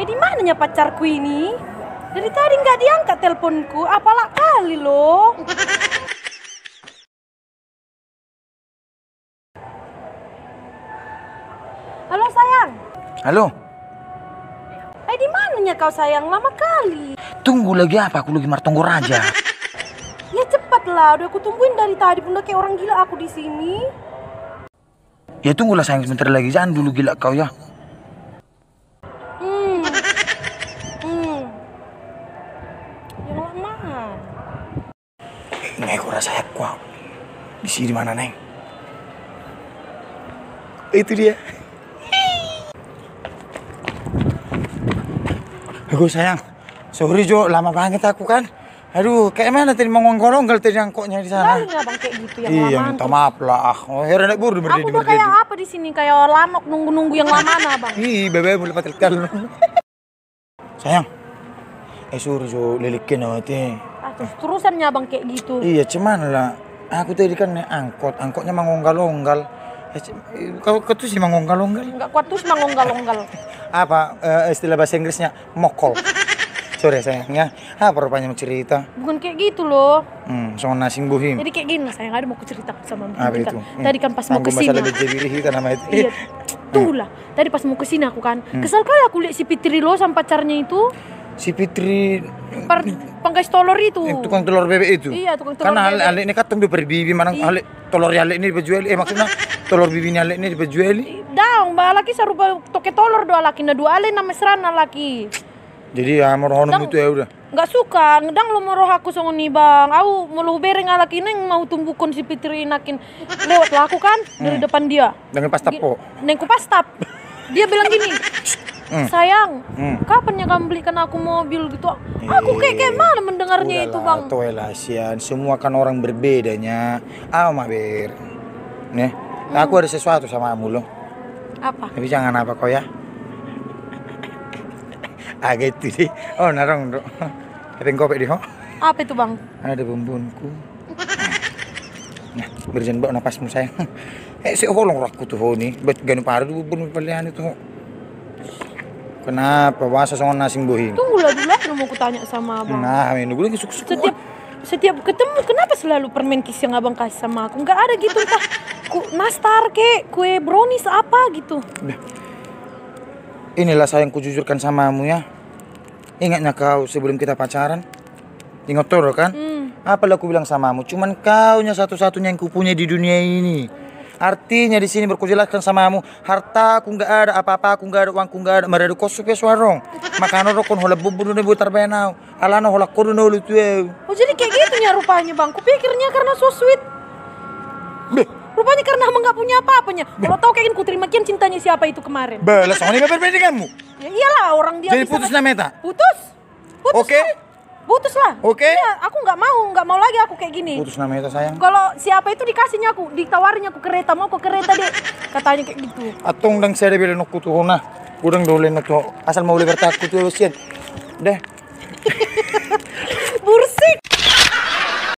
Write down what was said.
Di mananya pacarku ini? Dari tadi nggak diangkat teleponku, apalah kali loh. Halo sayang. Halo. Di mananya kau sayang? Lama kali. Tunggu lagi apa? Aku lagi martonggo raja. Ya cepatlah, udah aku tungguin dari tadi pun udah kayak orang gila aku di sini. Ya tunggulah sayang sebentar lagi, jangan dulu gila kau ya. Yang lama. Neng, aku rasa kuat. Di sini mana Neng? Itu dia. Aku sayang, sorry Jo, lama banget aku kan. Aduh, kayak mana tadi mau ngongkolonggal tadi angkotnya di sana. Lalu bang kayak gitu yang Iya, lama. minta maaf lah. Oh, heran naik buru Aku udah kayak apa di sini? Kayak lamok nunggu-nunggu yang lama bang. Ih, bebe boleh patil kal. Sayang, sorry Jo, lilikin nanti. Terusannya bang kayak gitu. Iya, cuman lah. Aku tadi kan naik angkotnya mengonggal-onggal. Kau tuh sih mengonggal-onggal? Enggak kuat terus mengonggal-onggal. Apa istilah bahasa Inggrisnya mokol. Sorry sayangnya. Apa rupanya mau cerita? Bukan kayak gitu loh. Soal nasing buhim. Jadi kayak gini sayang, ada mau aku cerita sama Apa itu? Tadi kan pas mau kesini. Masalah bejebiri kita nama itu. Iya. Tunggulah. Tadi pas mau kesini aku kan. Kesal kali aku lihat si Fitri lo sama pacarnya itu. Si Fitri pangkas telur itu. Tukang telur bebek itu. Iya, tukang telur karena bebek. Karena ini katong di perbibi mana telur ale ini dijual. Maksudnya telur bibi ale ini dijual. Daung, mbak laki sarupa toke telur dua laki na dua ale nama serana laki. Jadi ya morohono itu ya udah. Enggak suka, ngedang lo moroh aku songoni bang. Aku mau lu bereng alaki neng mau tumbukon si Fitri nakin lewat lah aku kan dari depan dia. Dengan pas tapo. Nengku pas tap. Dia bilang gini. Sayang, kapan ya kamu belikan aku mobil gitu? Aku kayak mana mendengarnya itu bang? Toelasian, semua kan orang berbedanya. Ber. Nih, aku ada sesuatu sama kamu loh. Apa? Tapi jangan apa kau ya. Gitu deh. Oh narong dok. Kepeng kopi deh ho. Apa itu bang? Ada bumbunku. Nah, berjan bawa napasmu sayang. Si holong rakku tuh ho nih. Bet ganu paru bumbun pilihan itu. Kenapa bahasa soal nasing buhim? Tunggulah dulu mau aku tanya sama abang. Nah, ini gue lagi suka-suka. Setiap ketemu kenapa selalu permen kis yang abang kasih sama aku? Nggak ada gitu entah nastar kek, kue brownies apa gitu. Inilah sayangku jujurkan samamu ya. Ingatnya kau sebelum kita pacaran? Ingat tuh kan? Apalah aku bilang samamu? Cuman kaunya satu-satunya yang kupunya di dunia ini. Artinya di sini berkujelaskan samamu, harta aku nggak ada, apa-apa aku nggak ada, uangku nggak ada, mereka kosong ya suarong. Makanya rokon hola bubur nih buat terbenau, alano hola kodo nolu tuh. Oh jadi kayak gitunya rupanya bang? Kupikirnya karena so sweet. Rupanya karena emang nggak punya apa-apanya. Kalau tahu kayak gini, ku terima kian cintanya siapa itu kemarin. Balas soalnya berbeda denganmu. Ya iyalah orang dia. Jadi putus nameta. Putus. Oke. Putus lah. Oke. Iya, aku nggak mau lagi aku kayak gini. Putus nameta sayang. Kalau siapa itu dikasihnya aku, ditawarinnya aku kereta, mau ke kereta deh. Katanya kayak gitu. Atong dang saya bilang aku tuh nah, udang dole tuh asal mau libertaku tuh sian. Deh.